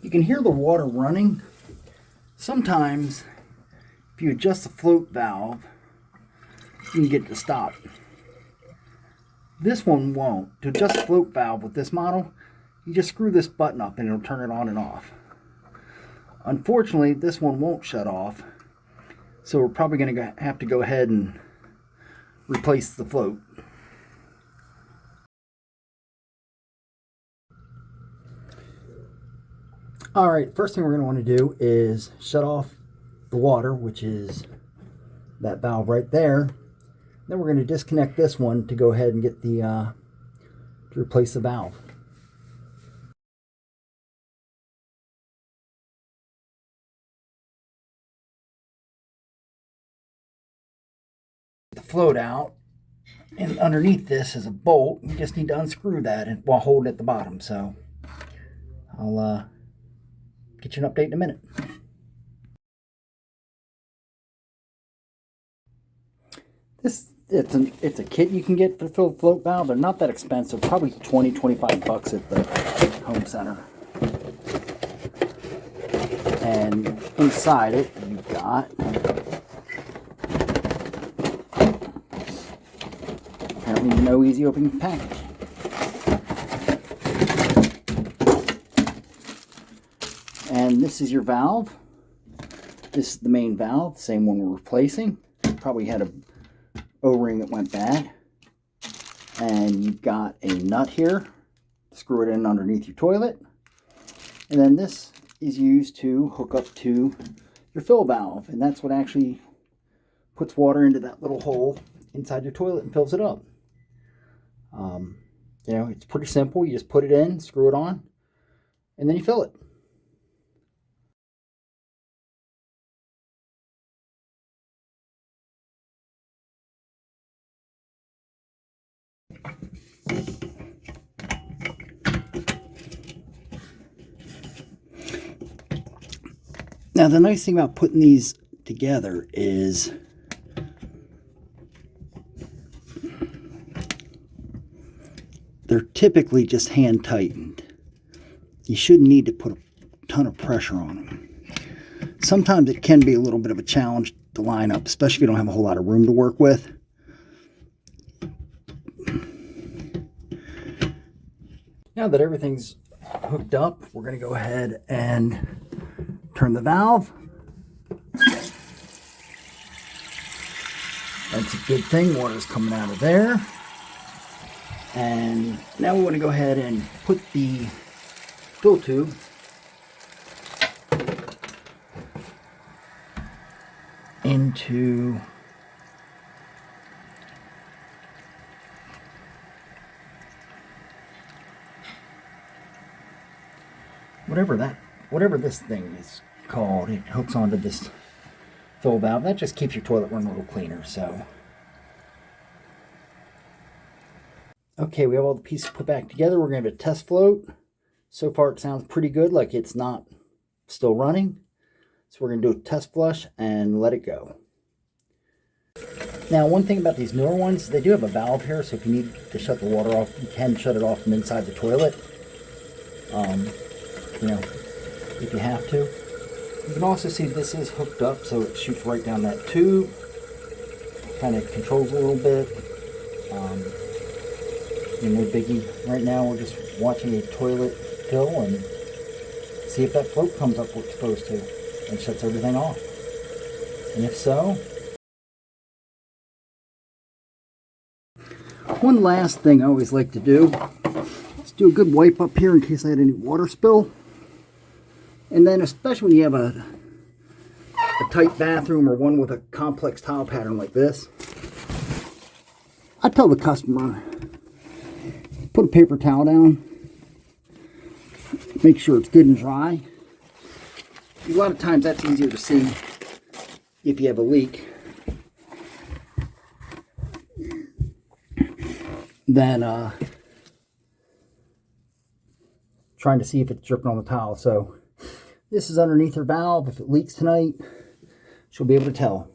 You can hear the water running. Sometimes, if you adjust the float valve, you can get it to stop. This one won't. To adjust the float valve with this model, you just screw this button up and it'll turn it on and off. Unfortunately, this one won't shut off, so we're probably going to have to go ahead and replace the float. Alright, first thing we're going to want to do is shut off the water, which is that valve right there. Then we're going to disconnect this one to go ahead and get the to replace the valve. The float out, and underneath this is a bolt. You just need to unscrew that while holding it at the bottom. So I'll get you an update in a minute. It's a kit you can get to fill the float valve. They're not that expensive, probably 20-25 bucks at the home center. And inside it you've got apparently no easy opening package. And this is your valve. This is the main valve, same one we're replacing. Probably had a O-ring that went bad. And you've got a nut here. Screw it in underneath your toilet. And then this is used to hook up to your fill valve. And that's what actually puts water into that little hole inside your toilet and fills it up. You know, it's pretty simple. You just put it in, screw it on, and then you fill it. Now, the nice thing about putting these together is they're typically just hand tightened. You shouldn't need to put a ton of pressure on them. Sometimes it can be a little bit of a challenge to line up, especially if you don't have a whole lot of room to work with. Now that everything's hooked up, we're going to go ahead and turn the valve. That's a good thing, water's coming out of there. And now we want to go ahead and put the fill tube into whatever this thing is called. It hooks onto this fill valve. That just keeps your toilet run a little cleaner. So okay, we have all the pieces put back together. We're going to have a test float. So far it sounds pretty good, like it's not still running. So we're going to do a test flush and let it go. Now, one thing about these newer ones, they do have a valve here, so if you need to shut the water off, you can shut it off from inside the toilet. You know, if you have to. You can also see this is hooked up, so it shoots right down that tube. Kind of controls a little bit. No biggie. Right now we're just watching a toilet fill and see if that float comes up where it's supposed to and shuts everything off. And if so... One last thing I always like to do is do a good wipe up here in case I had any water spill. And then especially when you have a tight bathroom or one with a complex tile pattern like this, I tell the customer, put a paper towel down, make sure it's good and dry. A lot of times that's easier to see if you have a leak than trying to see if it's dripping on the towel. So this is underneath her valve. If it leaks tonight, she'll be able to tell.